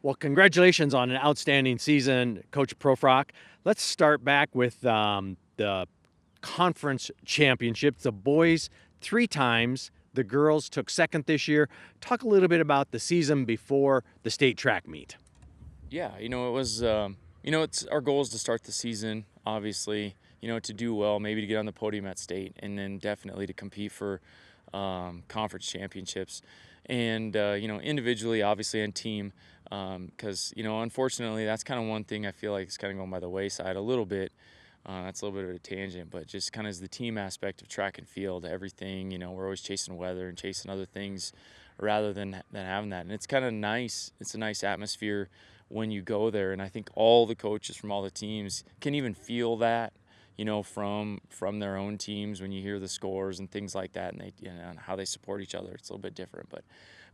Well, congratulations on an outstanding season, Coach Profrock. Let's start back with the conference championships. The boys 3 times, the girls took second this year. Talk a little bit about the season before the state track meet. Yeah, it was, it's our goal is to start the season, obviously, to do well, maybe to get on the podium at state, and then definitely to compete for conference championships. And, individually, obviously, and team, because, unfortunately, that's kind of one thing I feel like is kind of going by the wayside a little bit. That's a little bit of a tangent, but just kind of as the team aspect of track and field, everything, we're always chasing weather and chasing other things rather than having that. And it's kind of nice. It's a nice atmosphere when you go there. And I think all the coaches from all the teams can even feel that, from their own teams when you hear the scores and things like that, and they, and how they support each other. It's a little bit different,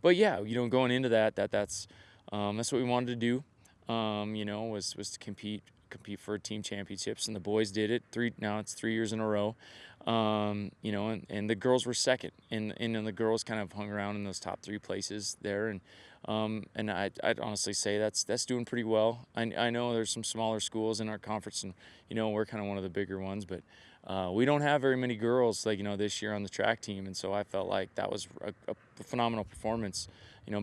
but yeah, going into that's what we wanted to do. Was to compete for team championships, and the boys did it now it's 3 years in a row. And the girls were second, and the girls kind of hung around in those top 3 places there, and I'd honestly say that's doing pretty well. I know there's some smaller schools in our conference, and we're kind of one of the bigger ones, but we don't have very many girls like this year on the track team, and so I felt like that was a phenomenal performance,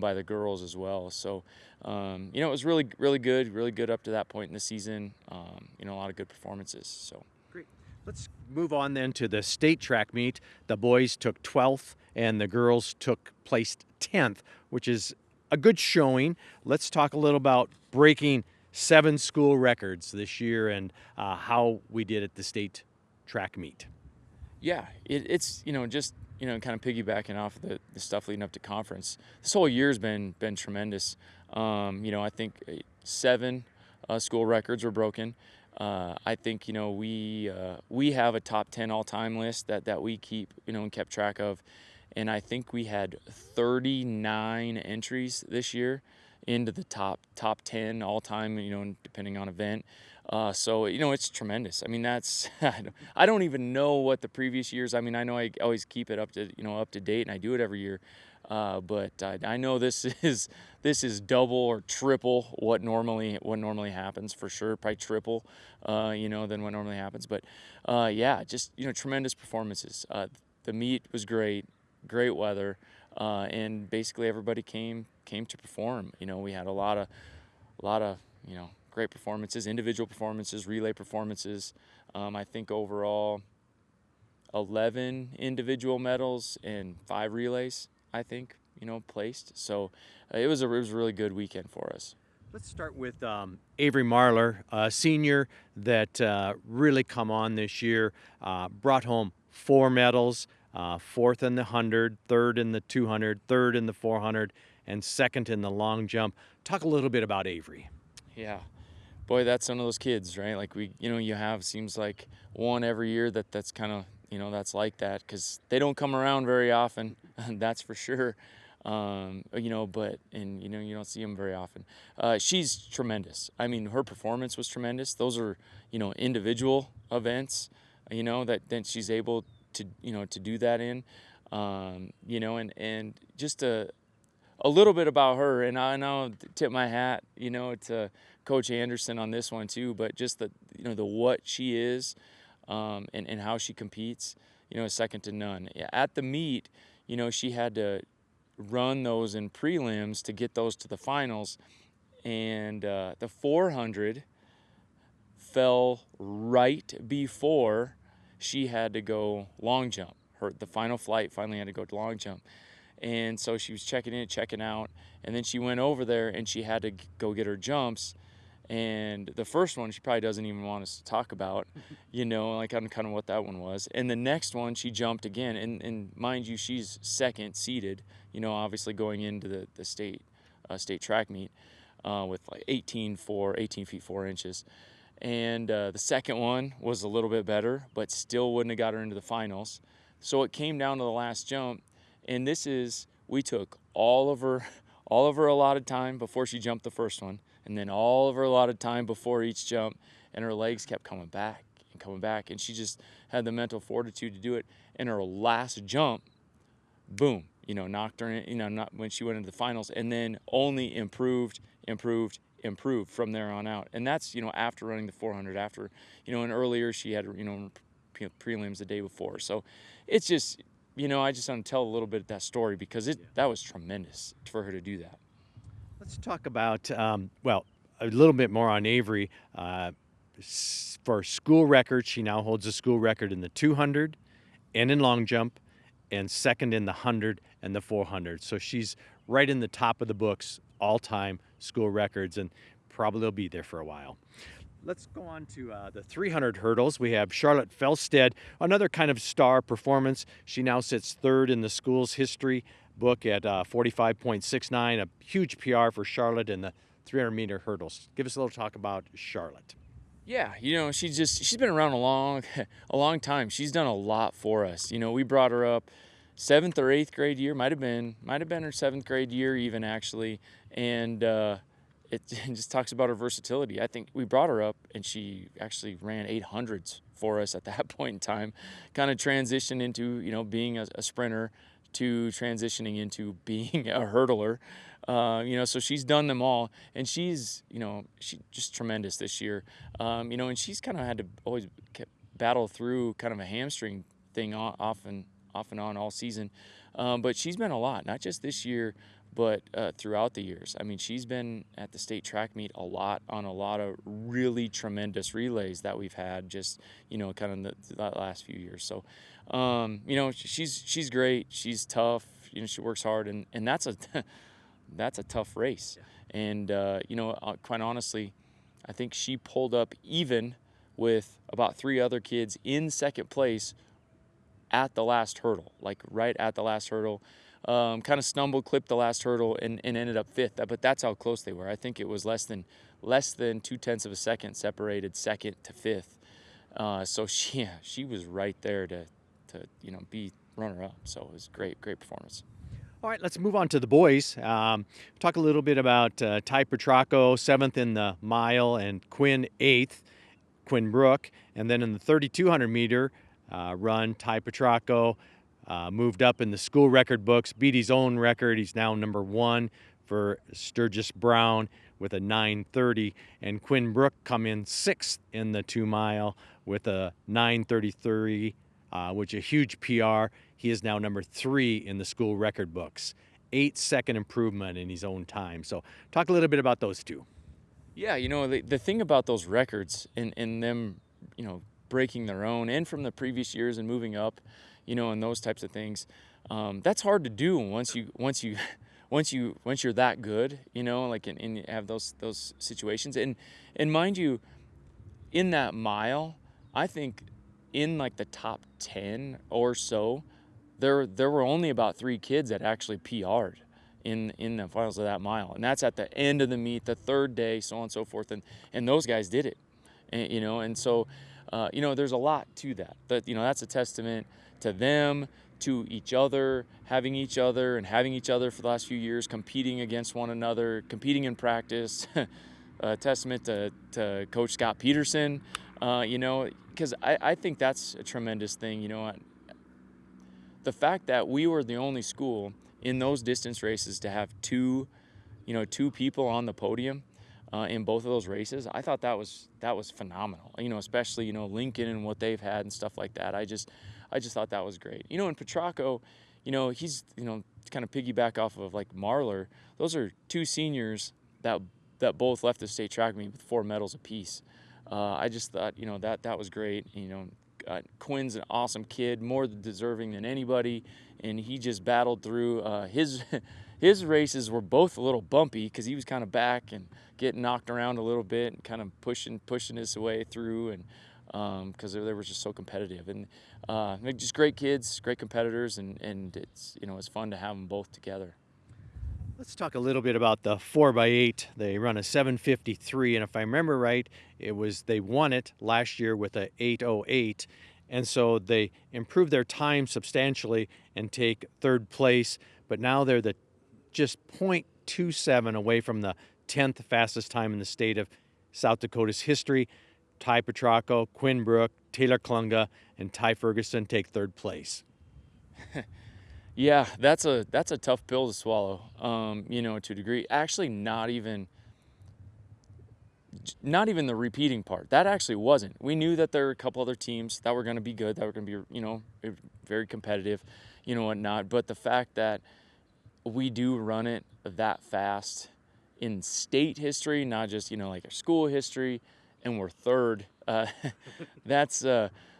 by the girls as well. So it was really good up to that point in the season. A lot of good performances. So. Great. Let's move on then to the state track meet. The boys took 12th and the girls took placed 10th, which is a good showing. Let's talk a little about breaking 7 school records this year and how we did at the state track meet. Yeah, it's just kind of piggybacking off the stuff leading up to conference. This whole year's been tremendous. I think 7 school records were broken. I think we have a top 10 all-time list that we keep and kept track of, and I think we had 39 entries this year into the top 10 all-time, depending on event. So it's tremendous. I mean, that's I don't even know what the previous years. I mean, I know I always keep it up to date, and I do it every year. But I know this is double or triple what normally happens for sure. Probably triple, than what normally happens. But yeah, just tremendous performances. The meet was great weather, and basically everybody came to perform. We had a lot of great performances, individual performances, relay performances. I think overall 11 individual medals and 5 relays, I think, placed. So it was a really good weekend for us. Let's start with Avery Marler, a senior that really come on this year, brought home 4 medals, 4th in the 100, 3rd in the 200, 3rd in the 400, and 2nd in the long jump. Talk a little bit about Avery. Yeah. Boy, that's one of those kids, right? Like seems like one every year that's kind of, that's like that, because they don't come around very often, that's for sure. But you don't see them very often. She's tremendous. I mean, her performance was tremendous. Those are, individual events, that she's able to do that in, and just a little bit about her, and I know, tip my hat, to Coach Anderson on this one too. But just the what she is, and how she competes, is second to none. At the meet, she had to run those in prelims to get those to the finals, and the 400 fell right before she had to go long jump. The final flight finally had to go to long jump. And so she was checking in, checking out, and then she went over there and she had to go get her jumps. And the first one, she probably doesn't even want us to talk about, like kind of what that one was. And the next one, she jumped again. And mind you, she's second seeded, obviously going into the state track meet with like 18 feet 4 inches. And the second one was a little bit better, but still wouldn't have got her into the finals. So it came down to the last jump. And we took all of her allotted time before she jumped the first one, and then all of her allotted time before each jump, and her legs kept coming back, and she just had the mental fortitude to do it. And her last jump, boom, knocked her in, not when she went into the finals, and then only improved, improved from there on out. And that's, after running the 400, after, and earlier she had, prelims the day before. So it's just, I just want to tell a little bit of that story because that was tremendous for her to do that. Let's talk about, well, a little bit more on Avery. For school record, she now holds a school record in the 200 and in long jump, and second in the 100 and the 400. So she's right in the top of the books, all-time school records, and probably will be there for a while. Let's go on to the 300 hurdles. We have Charlotte Felstead, another kind of star performance. She now sits third in the school's history book at 45.69, a huge PR for Charlotte in the 300-meter hurdles. Give us a little talk about Charlotte. Yeah, she's been around a long time. She's done a lot for us. We brought her up 7th or 8th grade year, might have been her 7th grade year even actually, and it just talks about her versatility. I think we brought her up and she actually ran 800s for us at that point in time, kind of transitioned into being a sprinter to transitioning into being a hurdler. So she's done them all, and she's just tremendous this year. And she's kind of had to always battle through kind of a hamstring thing off and on all season. But she's been a lot, not just this year, but throughout the years. I mean, she's been at the state track meet a lot on a lot of really tremendous relays that we've had just, kind of the last few years. So, she's great. She's tough. She works hard, and that's a that's a tough race. Yeah. And, quite honestly, I think she pulled up even with about 3 other kids in second place at the last hurdle, like right at the last hurdle. Kind of stumbled, clipped the last hurdle, and ended up 5th. But that's how close they were. I think it was less than 0.2 of a second separated second to 5th. So she was right there to be runner-up. So it was great performance. All right, let's move on to the boys. Talk a little bit about Ty Petracco, 7th in the mile, and Quinn 8th, Quinn Brook. And then in the 3,200 meter run, Ty Petracco moved up in the school record books, beat his own record. He's now number 1 for Sturgis Brown with a 9:30. And Quinn Brook come in 6th in the 2 mile with a 9:33, which is a huge PR. He is now number 3 in the school record books. 8-second improvement in his own time. So talk a little bit about those two. Yeah, the thing about those records and them, breaking their own and from the previous years and moving up, and those types of things, that's hard to do once you're that good, like and you have those situations. And mind you, in that mile, I think in like the top 10 or so, there were only about 3 kids that actually PR'd in the finals of that mile, and that's at the end of the meet, the 3rd day, so on and so forth, and those guys did it, and so there's a lot to that. But that's a testament to them, to each other, having each other for the last few years, competing against one another, competing in practice. A testament to Coach Scott Peterson, because I think that's a tremendous thing. The fact that we were the only school in those distance races to have two people on the podium in both of those races, I thought that was phenomenal. Especially Lincoln and what they've had and stuff like that. I just thought that was great. And Petracco, he's kind of piggyback off of like Marlar. Those are 2 seniors that both left the state track meet with 4 medals apiece. I just thought that was great. Quinn's an awesome kid, more deserving than anybody, and he just battled through. His races were both a little bumpy because he was kind of back and getting knocked around a little bit and kind of pushing his way through, and because they were just so competitive, and just great kids, great competitors, and it's fun to have them both together. Let's talk a little bit about the 4x8. They run a 7:53, and if I remember right, they won it last year with a 8:08, and so they improved their time substantially and take 3rd place. But now they're just 0.27 away from the 10th fastest time in the state of South Dakota's history. Ty Petracco, Quinn Brook, Taylor Klunga, and Ty Ferguson take 3rd place. Yeah, that's a tough pill to swallow. To a degree. Actually, not even the repeating part. That actually wasn't. We knew that there were a couple other teams that were going to be good, that were going to be, very competitive, whatnot. But the fact that we do run it that fast in state history, not just, like our school history, and we're third. That's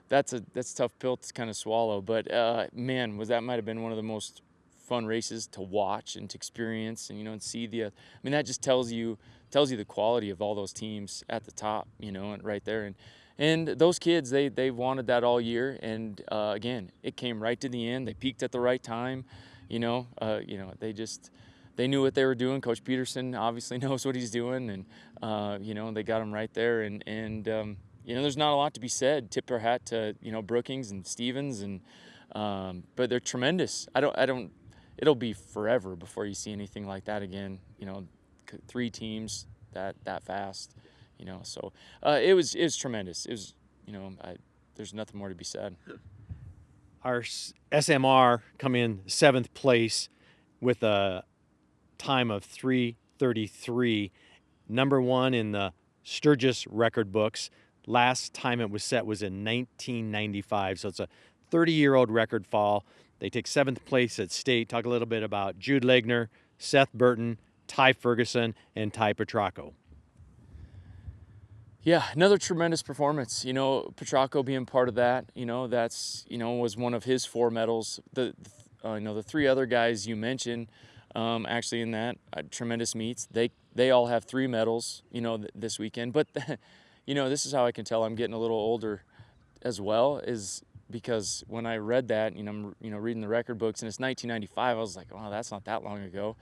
that's a tough pill to kind of swallow. But man, that might have been one of the most fun races to watch and to experience, and see the. I mean, that just tells you the quality of all those teams at the top, and right there. And those kids, they wanted that all year. And again, it came right to the end. They peaked at the right time. They knew what they were doing. Coach Peterson obviously knows what he's doing, and they got them right there. And there's not a lot to be said. Tip our hat to Brookings and Stevens, and but they're tremendous. I don't. It'll be forever before you see anything like that again. 3 teams that fast. So it was tremendous. It was there's nothing more to be said. Our SMR come in 7th place with a time of 3:33, number 1 in the Sturgis record books. Last time it was set was in 1995, so it's a 30-year-old record fall. They take 7th place at state. Talk a little bit about Jude Legner, Seth Burton, Ty Ferguson, and Ty Petracco. Yeah, another tremendous performance. Petracco being part of that. That's was one of his 4 medals. The 3 other guys you mentioned, actually in that tremendous meets, they all have 3 medals. This weekend. But this is how I can tell I'm getting a little older, as well, is because when I read that, I'm reading the record books, and it's 1995. I was like, wow, that's not that long ago.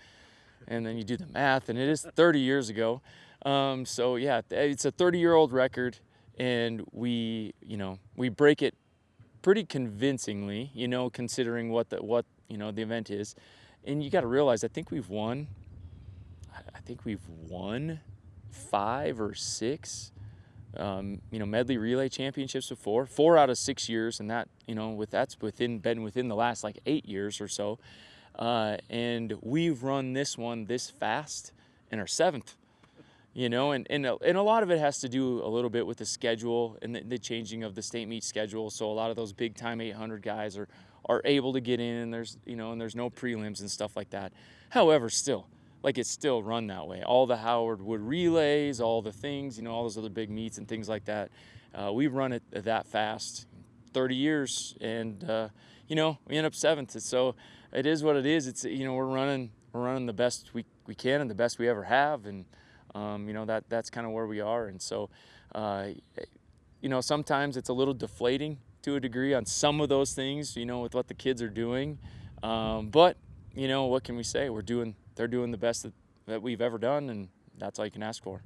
And then you do the math, and it is 30 years ago. So yeah, it's a 30-year-old record, and we break it pretty convincingly, considering what the event is. And you got to realize, I think we've won 5 or 6, medley relay championships before, 4 out of 6 years, and that, that's been within the last like 8 years or so. And we've run this one this fast in our 7th. And a lot of it has to do a little bit with the schedule and the changing of the state meet schedule. So a lot of those big time 800 guys are able to get in, and there's no prelims and stuff like that. However, still, it's still run that way. All the Howard Wood relays, all the things, all those other big meets and things like that. We run it that fast, 30 years, and we end up 7th. So it is what it is. It's we're running the best we can and the best we ever have, and that's kind of where we are. And so sometimes it's a little deflating to a degree on some of those things, with what the kids are doing. But what can we say? They're doing the best that we've ever done, and that's all you can ask for.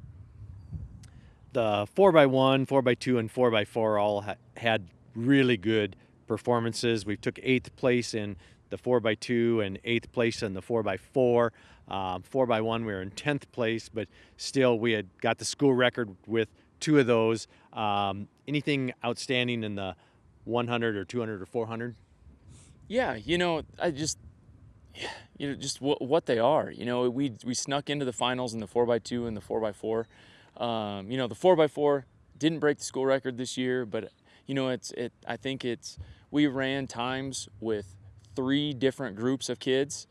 The 4x1, 4x2, and 4x4 all had really good performances. We took 8th place in the 4x2 and 8th place in the 4x4. 4x1, we were in 10th place, but still we had got the school record with 2 of those. Anything outstanding in the 100 or 200 or 400? Yeah, I just what they are. We snuck into the finals in the 4x2 and the 4x4. The 4x4 didn't break the school record this year, but I think we ran times with 3 different groups of kids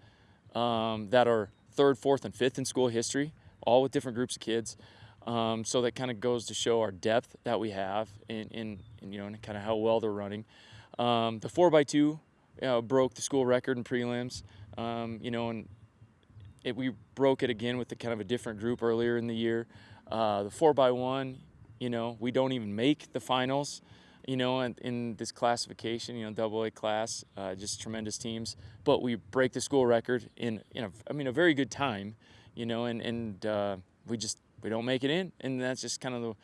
that are 3rd, 4th, and 5th in school history, all with different groups of kids. So that kind of goes to show our depth that we have in kind of how well they're running. The 4x2 broke the school record in prelims, and we broke it again with the kind of a different group earlier in the year. The 4x1, we don't even make the finals, in this classification, AA class, just tremendous teams. But we break the school record in a very good time, and we don't make it in, and that's just kind of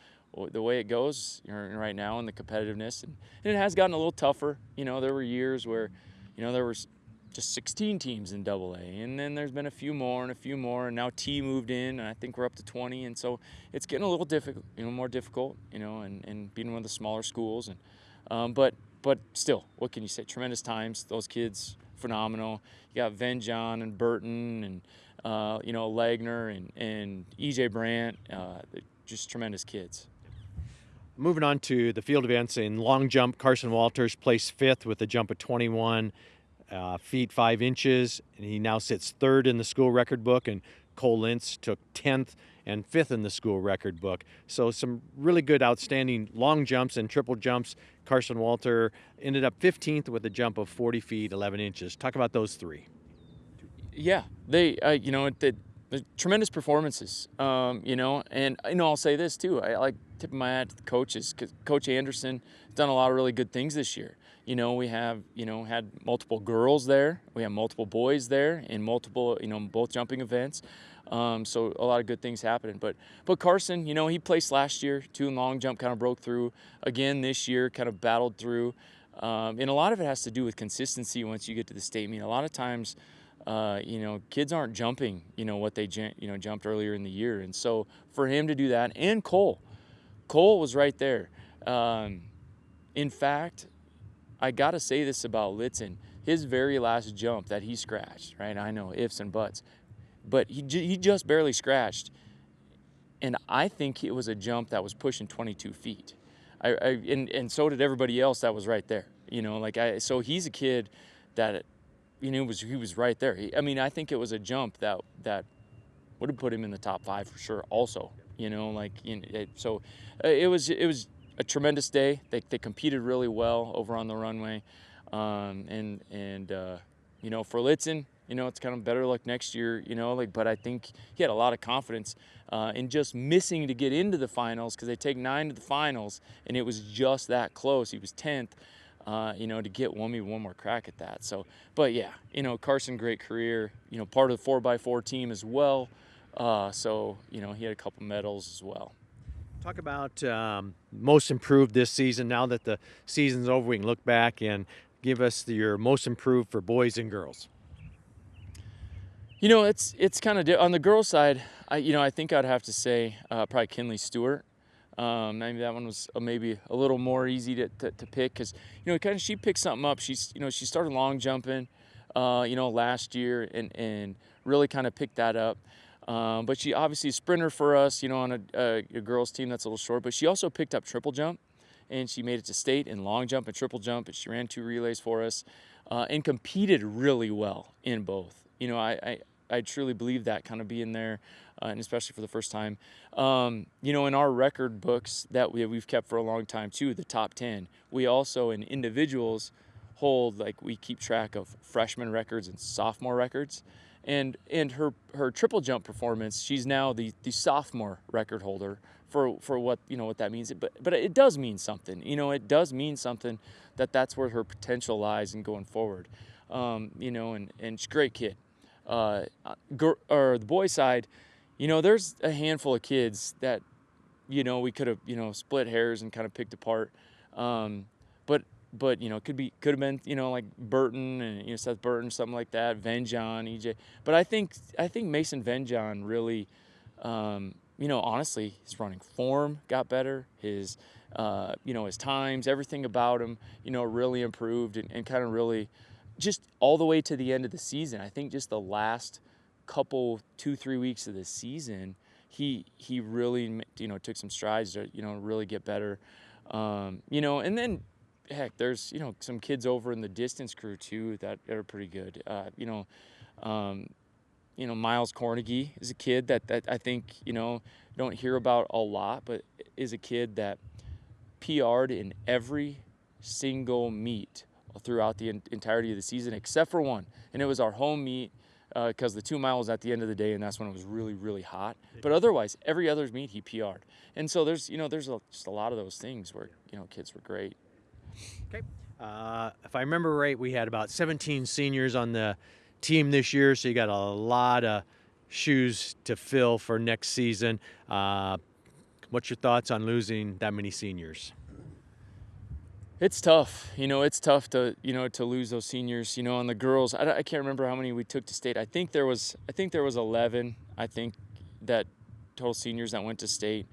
the way it goes right now in the competitiveness. And it has gotten a little tougher. There were years where, there was just 16 teams in AA, and then there's been a few more, and now T moved in, and I think we're up to 20, and so it's getting a little difficult, more difficult, and being one of the smaller schools, and but still, what can you say? Tremendous times. Those kids phenomenal. You got Venjon and Burton and Legner and EJ Brandt, just tremendous kids. Moving on to the field events in long jump, Carson Walters placed fifth with a jump of 21 feet 5 inches, and he now sits third in the school record book. And Cole Lintz took 10th and 5th in the school record book. So some really good, outstanding long jumps and triple jumps. Carson Walter ended up 15th with a jump of 40 feet 11 inches. Talk about those three. Yeah, they the tremendous performances. And I'll say this too. I like tipping my hat to the coaches, because Coach Anderson has done a lot of really good things this year. We have had multiple girls there, we have multiple boys there in multiple both jumping events. So a lot of good things happening. But Carson, he placed last year too in long jump, kind of broke through again this year, kind of battled through. And a lot of it has to do with consistency once you get to the state meet. A lot of times, kids aren't jumping, what they jumped earlier in the year. And so for him to do that, and Cole was right there. In fact, I got to say this about Litzen. His very last jump that he scratched, right? I know, ifs and buts, but he just barely scratched. And I think it was a jump that was pushing 22 feet. And so did everybody else that was right there. So he's a kid that, he was right there. I think it was a jump that would have put him in the top 5 for sure also. So it was a tremendous day. They competed really well over on the runway. For Litzen, it's kind of better luck next year, but I think he had a lot of confidence in just missing to get into the finals, because they take 9 to the finals, and it was just that close. He was 10th. To get one more crack at that. So, but yeah, Carson, great career, part of the 4x4 team as well. He had a couple medals as well. Talk about most improved this season. Now that the season's over, we can look back and give us your most improved for boys and girls. It's kind of on the girls' side. I think I'd have to say probably Kinley Stewart. Maybe that one was maybe a little more easy to pick, because she picked something up. She started long jumping last year and really kind of picked that up. But she obviously a sprinter for us, on a girls team that's a little short. But she also picked up triple jump, and she made it to state in long jump and triple jump, and she ran 2 relays for us and competed really well in both. I truly believe that, kind of being there, and especially for the first time. In our record books that we've kept for a long time too, the top 10, we also in individuals hold, we keep track of freshman records and sophomore records. And her triple jump performance, she's now the sophomore record holder for what what that means. But it does mean something. It does mean something that's where her potential lies in going forward. And she's a great kid. Or the boys' side, there's a handful of kids that we could have split hairs and kind of picked apart. But could have been like Burton and Seth Burton, something like that, Venjon, EJ. But I think Mason Venjon really, honestly, his running form got better. His his times, everything about him, really improved and kind of really just all the way to the end of the season. I think just the last couple 2-3 weeks of the season, he really took some strides to really get better. And then heck, there's some kids over in the distance crew too that are pretty good. Miles Cornegie is a kid that I think don't hear about a lot, but is a kid that PR'd in every single meet throughout the entirety of the season except for one, and it was our home meet, because the 2 mile was at the end of the day, and that's when it was really, really hot. But otherwise, every other meet he PR'd. And so there's just a lot of those things where kids were great. Okay. If I remember right, we had about 17 seniors on the team this year, so you got a lot of shoes to fill for next season. What's your thoughts on losing that many seniors? It's tough. It's tough to to lose those seniors. On the girls, I can't remember how many we took to state. I think there was 11. I think that total seniors that went to state.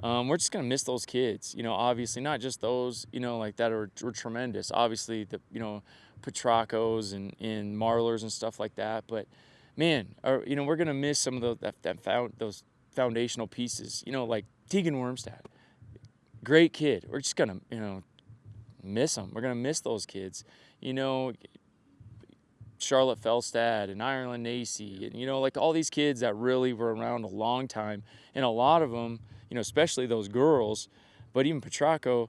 We're just gonna miss those kids. Obviously not just those. That were tremendous. Obviously the Petracos and Marlers and stuff like that. But man, we're gonna miss some of those foundational pieces. Like Tegan Wormstad, great kid. We're just gonna miss them. We're gonna miss those kids. You know, Charlotte Felstad and Ireland Nacy, and like all these kids that really were around a long time, and a lot of them, especially those girls, but even Petracco,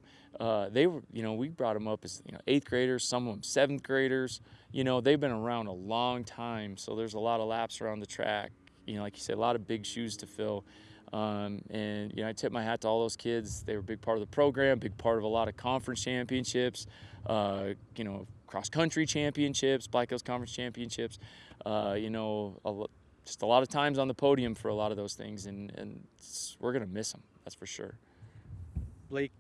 they were, we brought them up as eighth graders, some of them seventh graders. They've been around a long time, so there's a lot of laps around the track. Like you said, a lot of big shoes to fill. And I tip my hat to all those kids. They were a big part of the program, big part of a lot of conference championships. Cross country championships, Black Hills Conference championships, just a lot of times on the podium for a lot of those things, and we're going to miss them, that's for sure. Blake,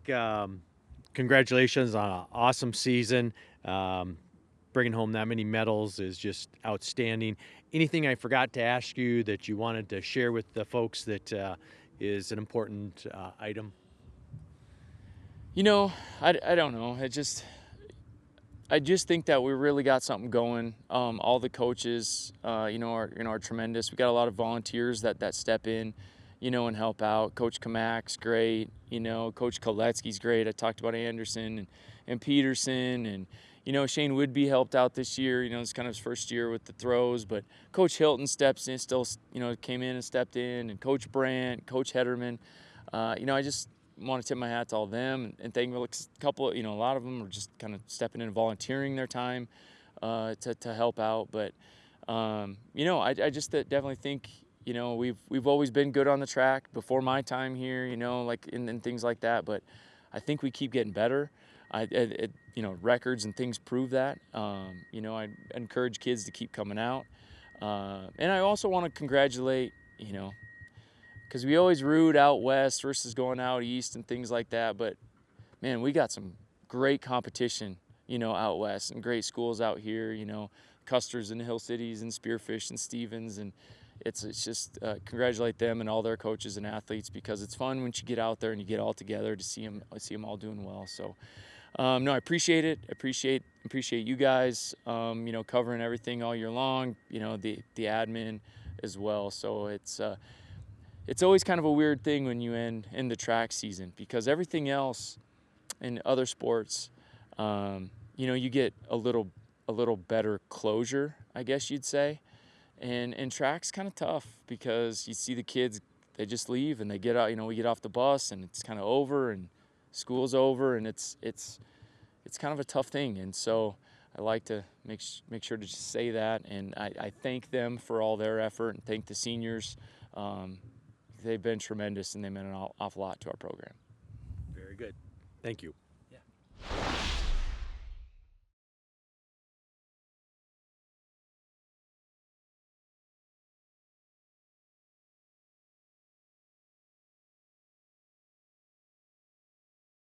congratulations on an awesome season. Bringing home that many medals is just outstanding. Anything I forgot to ask you that you wanted to share with the folks that is an important item? I don't know. I just think that we really got something going. All the coaches, are tremendous. We got a lot of volunteers that step in, and help out. Coach Kamak's great. Coach Koletsky's great. I talked about Anderson and Peterson, and Shane Woodby helped out this year. It's kind of his first year with the throws, but Coach Hilton steps in, still came in and stepped in, and Coach Brandt, Coach Hederman. I just want to tip my hat to all of them and thank a couple. A lot of them are just kind of stepping in and volunteering their time to help out. But I just definitely think we've always been good on the track before my time here. Like and things like that. But I think we keep getting better. Records and things prove that. I encourage kids to keep coming out, and I also want to congratulate because we always root out west versus going out east and things like that. But man, we got some great competition, out west, and great schools out here. Custer's and Hill Cities and Spearfish and Stevens, and it's just congratulate them and all their coaches and athletes, because it's fun once you get out there and you get all together to see them all doing well. So no, I appreciate it. Appreciate you guys, covering everything all year long. The admin as well. So it's always kind of a weird thing when you end in the track season, because everything else in other sports, you get a little better closure, I guess you'd say. And track's kind of tough, because you see the kids, they just leave and they get out. We get off the bus and it's kind of over, and school's over, and it's kind of a tough thing. And so I like to make sure to just say that, and I thank them for all their effort, and thank the seniors. They've been tremendous, and they meant an awful lot to our program. Very good. Thank you.